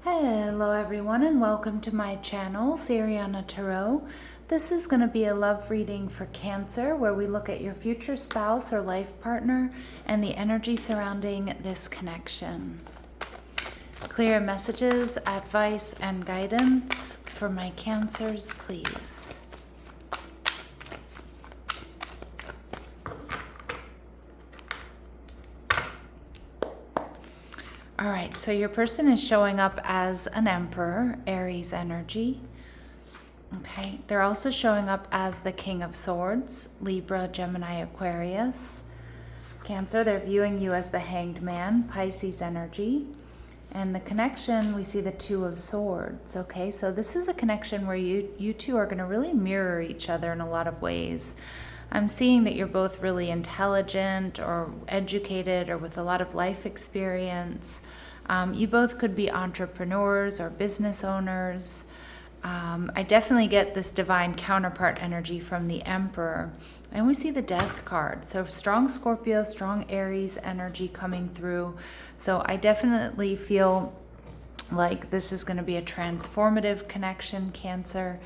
Hello everyone and welcome to my channel, Siriana Tarot. This is going to be a love reading for Cancer where we look at your future spouse or life partner and the energy surrounding this connection. Clear messages, advice, and guidance for my Cancers, please. All right, so your person is showing up as an Emperor, Aries energy. Okay, they're also showing up as the King of Swords, Libra, Gemini, Aquarius. Cancer, they're viewing you as the Hanged Man, Pisces energy. And the connection, we see the Two of Swords. Okay, so this is a connection where you two are going to really mirror each other in a lot of ways. I'm seeing that you're both really intelligent or educated or with a lot of life experience. You both could be entrepreneurs or business owners. I definitely get this divine counterpart energy from the Emperor. And we see the Death card. So strong Scorpio, strong Aries energy coming through. So I definitely feel like this is going to be a transformative connection, Cancer.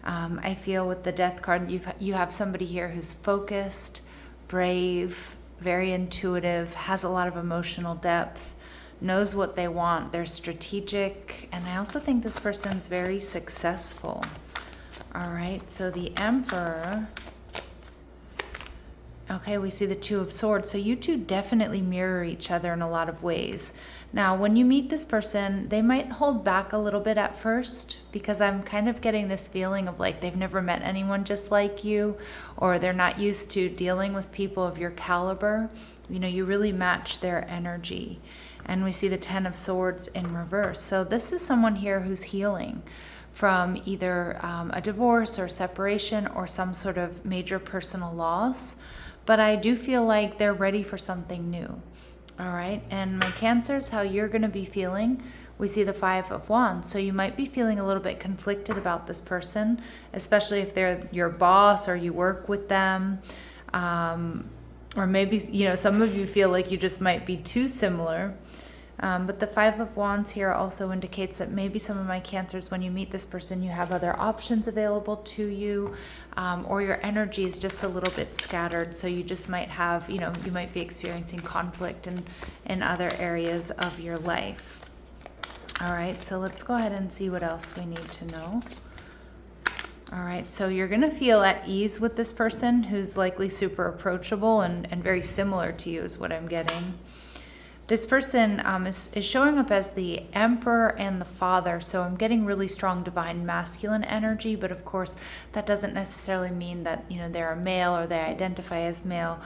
I feel with the Death card, you have somebody here who's focused, brave, very intuitive, has a lot of emotional depth, knows what they want, they're strategic, and I also think this person's very successful. All right, so the Emperor. Okay, we see the Two of Swords. So you two definitely mirror each other in a lot of ways. Now, when you meet this person, they might hold back a little bit at first because I'm kind of getting this feeling of like they've never met anyone just like you, or they're not used to dealing with people of your caliber. You know, you really match their energy. And we see the Ten of Swords in reverse. So this is someone here who's healing from either a divorce or separation or some sort of major personal loss. But I do feel like they're ready for something new. All right, and my Cancers, how you're going to be feeling, we see the Five of Wands. So you might be feeling a little bit conflicted about this person, especially if they're your boss or you work with them. Or maybe, you know, some of you feel like you just might be too similar. But the Five of Wands here also indicates that maybe some of my Cancers, when you meet this person, you have other options available to you, or your energy is just a little bit scattered. So you just might have, you know, you might be experiencing conflict in other areas of your life. All right, so let's go ahead and see what else we need to know. All right, so you're going to feel at ease with this person who's likely super approachable and very similar to you is what I'm getting. This person is showing up as the Emperor and the Father, so I'm getting really strong divine masculine energy, but of course that doesn't necessarily mean that, you know, they're a male or they identify as male,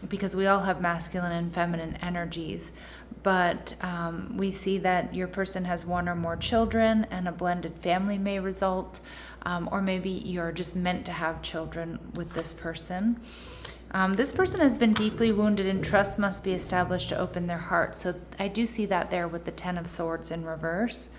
because we all have masculine and feminine energies. But we see that your person has one or more children and a blended family may result, or maybe you're just meant to have children with this person. This person has been deeply wounded and trust must be established to open their heart. So I do see that there with the Ten of Swords in reverse.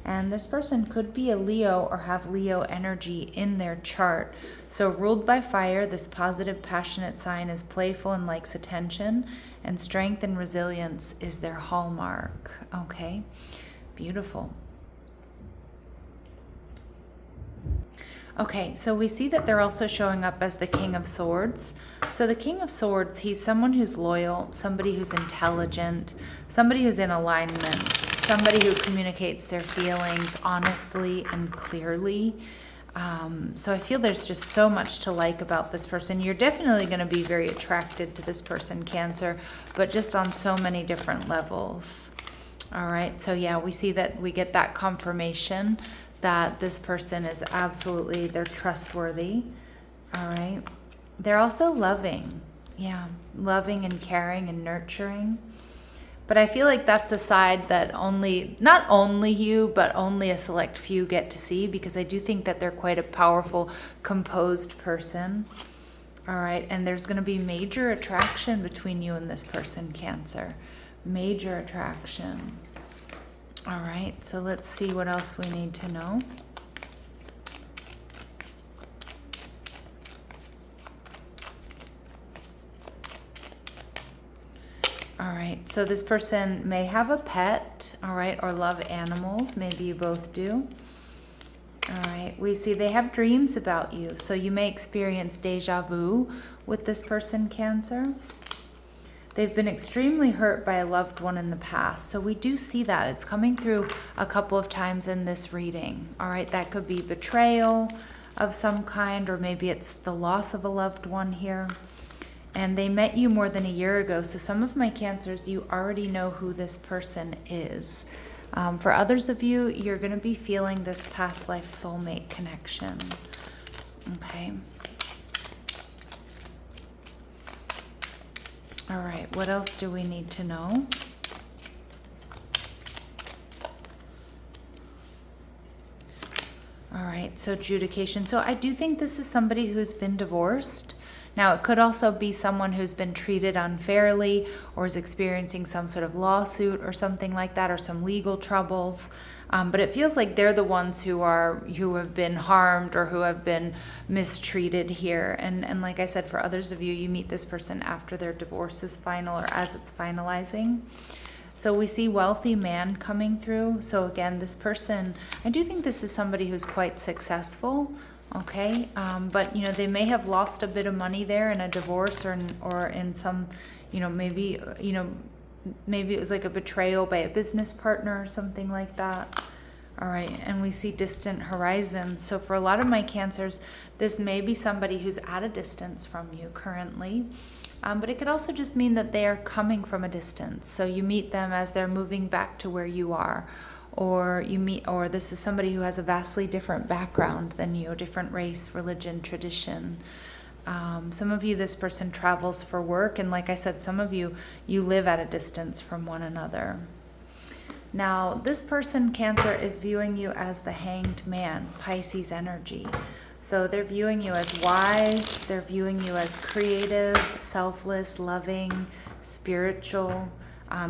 And this person could be a Leo or have Leo energy in their chart. So ruled by fire, this positive, passionate sign is playful and likes attention. And strength and resilience is their hallmark. Okay, beautiful. Okay, so we see that they're also showing up as the King of Swords. So the King of Swords, he's someone who's loyal, somebody who's intelligent, somebody who's in alignment, somebody who communicates their feelings honestly and clearly. So I feel there's just so much to like about this person. You're definitely going to be very attracted to this person, Cancer, but just on so many different levels. All right, so yeah, we see that we get that confirmation that this person is absolutely, they're trustworthy. All right. They're also loving. Yeah, loving and caring and nurturing. But I feel like that's a side that not only you, but only a select few get to see, because I do think that they're quite a powerful, composed person. All right. And there's going to be major attraction between you and this person, Cancer. Major attraction. All right, so let's see what else we need to know. All right, so this person may have a pet. all right, or love animals. Maybe you both do. All right, we see they have dreams about you. So you may experience deja vu with this person, Cancer. They've been extremely hurt by a loved one in the past. So we do see that. It's coming through a couple of times in this reading. All right, that could be betrayal of some kind, or maybe it's the loss of a loved one here. And they met you more than a year ago. So some of my Cancers, you already know who this person is. For others of you, you're going to be feeling this past life soulmate connection. Okay. All right, what else do we need to know? All right, so adjudication. So I do think this is somebody who's been divorced. Now, it could also be someone who's been treated unfairly or is experiencing some sort of lawsuit or something like that, or some legal troubles. But it feels like they're the ones who have been harmed or who have been mistreated here. And like I said, for others of you, you meet this person after their divorce is final or as it's finalizing. So we see wealthy man coming through. So again, this person, I do think this is somebody who's quite successful. Okay, but they may have lost a bit of money there in a divorce, or in some, maybe it was like a betrayal by a business partner or something like that. All right, and we see distant horizon. So for a lot of my Cancers, this may be somebody who's at a distance from you currently. But it could also just mean that they are coming from a distance. So you meet them as they're moving back to where you are. Or this is somebody who has a vastly different background than you, different race, religion, tradition. Some of you, this person travels for work, and like I said, some of you live at a distance from one another. Now, this person, Cancer, is viewing you as the Hanged Man, Pisces energy. So they're viewing you as wise, they're viewing you as creative, selfless, loving, spiritual.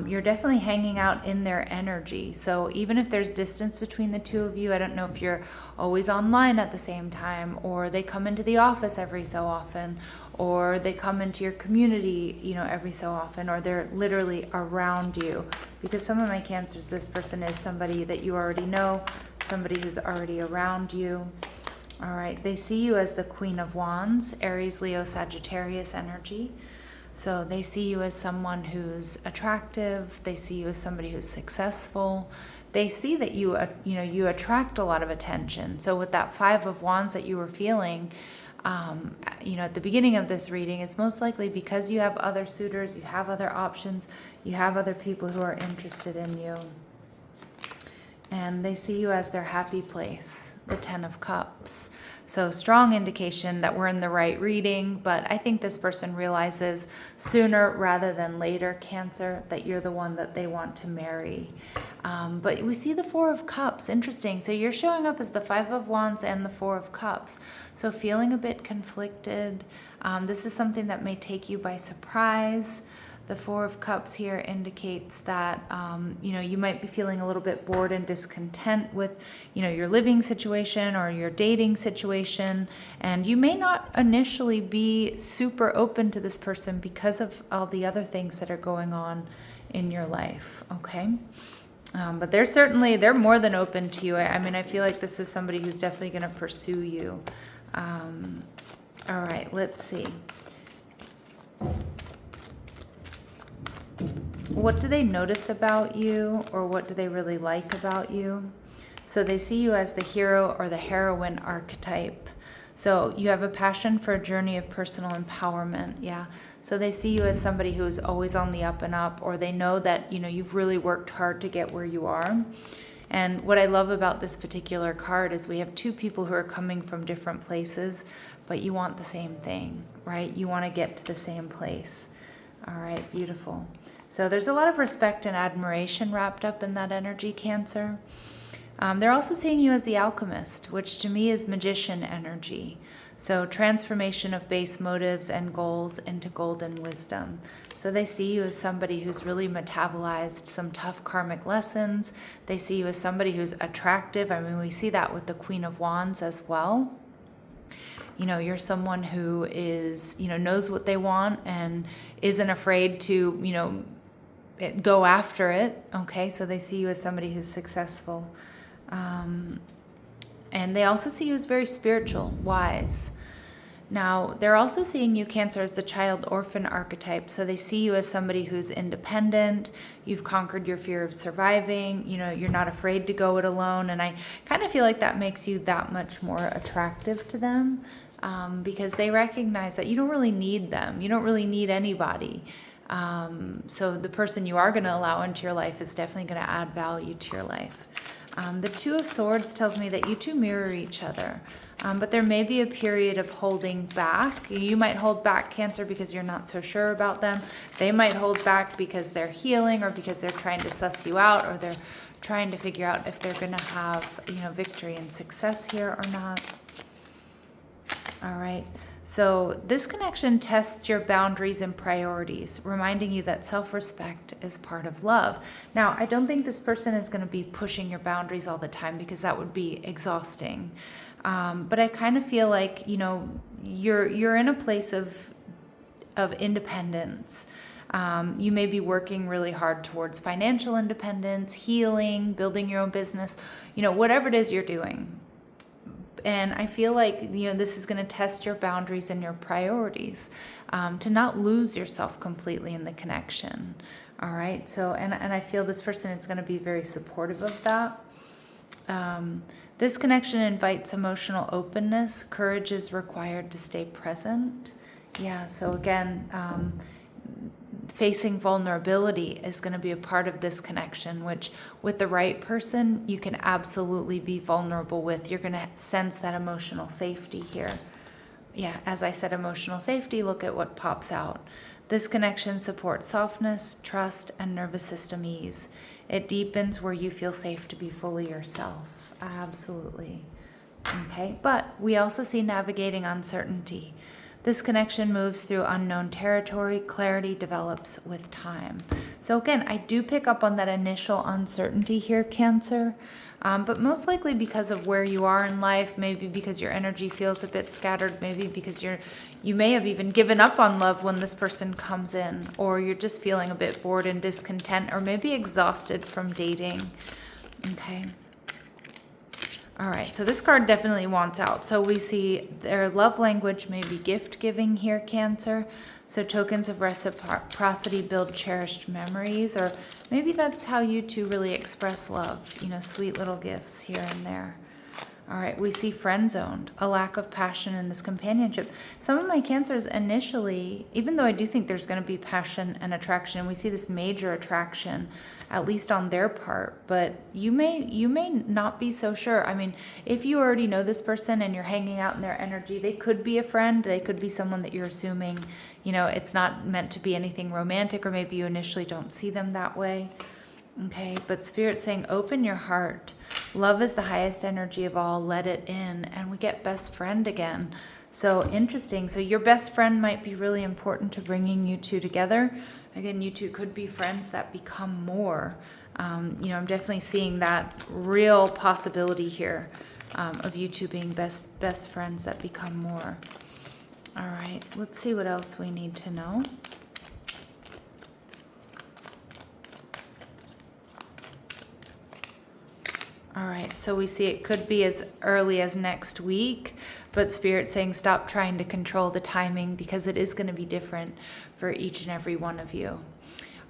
You're definitely hanging out in their energy. So even if there's distance between the two of you, I don't know if you're always online at the same time, or they come into the office every so often, or they come into your community, every so often, or they're literally around you. Because some of my Cancers, this person is somebody that you already know, somebody who's already around you. All right, they see you as the Queen of Wands, Aries, Leo, Sagittarius energy. So they see you as someone who's attractive. They see you as somebody who's successful. They see that you attract a lot of attention. So with that 5 of Wands that you were feeling, at the beginning of this reading, it's most likely because you have other suitors, you have other options, you have other people who are interested in you. And they see you as their happy place, the 10 of Cups. So strong indication that we're in the right reading, but I think this person realizes sooner rather than later, Cancer, that you're the one that they want to marry. But we see the 4 of Cups. Interesting. So you're showing up as the 5 of Wands and the 4 of Cups. So feeling a bit conflicted. This is something that may take you by surprise. The 4 of Cups here indicates that, you might be feeling a little bit bored and discontent with, your living situation or your dating situation. And you may not initially be super open to this person because of all the other things that are going on in your life, okay? But they're more than open to you. I feel like this is somebody who's definitely going to pursue you. All right, let's see. What do they notice about you, or what do they really like about you? So they see you as the hero or the heroine archetype. So you have a passion for a journey of personal empowerment, yeah. So they see you as somebody who is always on the up and up, or they know that, you've really worked hard to get where you are. And what I love about this particular card is we have 2 people who are coming from different places, but you want the same thing, right? You want to get to the same place. All right, beautiful. So there's a lot of respect and admiration wrapped up in that energy, Cancer. They're also seeing you as the alchemist, which to me is magician energy. So transformation of base motives and goals into golden wisdom. So they see you as somebody who's really metabolized some tough karmic lessons. They see you as somebody who's attractive. We see that with the Queen of Wands as well. You're someone who is, knows what they want and isn't afraid to, go after it. Okay, so they see you as somebody who's successful. And they also see you as very spiritual, wise. Now, they're also seeing you, Cancer, as the child orphan archetype. So they see you as somebody who's independent. You've conquered your fear of surviving. You know, you're not afraid to go it alone. And I kind of feel like that makes you that much more attractive to them, because they recognize that you don't really need them. You don't really need anybody. So the person you are going to allow into your life is definitely going to add value to your life. The Two of Swords tells me that you two mirror each other. But there may be a period of holding back. You might hold back, Cancer, because you're not so sure about them. They might hold back because they're healing, or because they're trying to suss you out, or they're trying to figure out if they're going to have, victory and success here or not. All right. So this connection tests your boundaries and priorities, reminding you that self-respect is part of love. Now, I don't think this person is going to be pushing your boundaries all the time, because that would be exhausting. But I kind of feel like, you're in a place of independence. You may be working really hard towards financial independence, healing, building your own business, whatever it is you're doing. And I feel like, this is going to test your boundaries and your priorities, to not lose yourself completely in the connection. All right. So, and I feel this person is going to be very supportive of that. This connection invites emotional openness. Courage is required to stay present. Yeah. So again, facing vulnerability is going to be a part of this connection, which with the right person, you can absolutely be vulnerable with. You're going to sense that emotional safety here. Yeah, as I said, emotional safety, look at what pops out. This connection supports softness, trust, and nervous system ease. It deepens where you feel safe to be fully yourself. Absolutely. Okay, but we also see navigating uncertainty. This connection moves through unknown territory. Clarity develops with time. So again, I do pick up on that initial uncertainty here, Cancer, but most likely because of where you are in life, maybe because your energy feels a bit scattered, maybe because you may have even given up on love when this person comes in, or you're just feeling a bit bored and discontent, or maybe exhausted from dating. Okay. All right, so this card definitely wants out. So we see their love language may be gift giving here, Cancer. So tokens of reciprocity build cherished memories, or maybe that's how you two really express love, sweet little gifts here and there. All right, we see friend zoned, a lack of passion in this companionship. Some of my Cancers initially, even though I do think there's going to be passion and attraction, we see this major attraction, at least on their part, but you may not be so sure. I mean, if you already know this person and you're hanging out in their energy, they could be a friend, they could be someone that you're assuming, it's not meant to be anything romantic, or maybe you initially don't see them that way. Okay, but Spirit's saying open your heart. Love is the highest energy of all. Let it in. And we get best friend again. So interesting. So your best friend might be really important to bringing you two together. Again, you two could be friends that become more. I'm definitely seeing that real possibility here, of you two being best friends that become more. All right, let's see what else we need to know. All right, so we see it could be as early as next week, but Spirit's saying stop trying to control the timing, because it is going to be different for each and every one of you.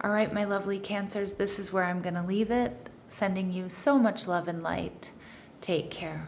All right, my lovely Cancers, this is where I'm going to leave it. Sending you so much love and light. Take care.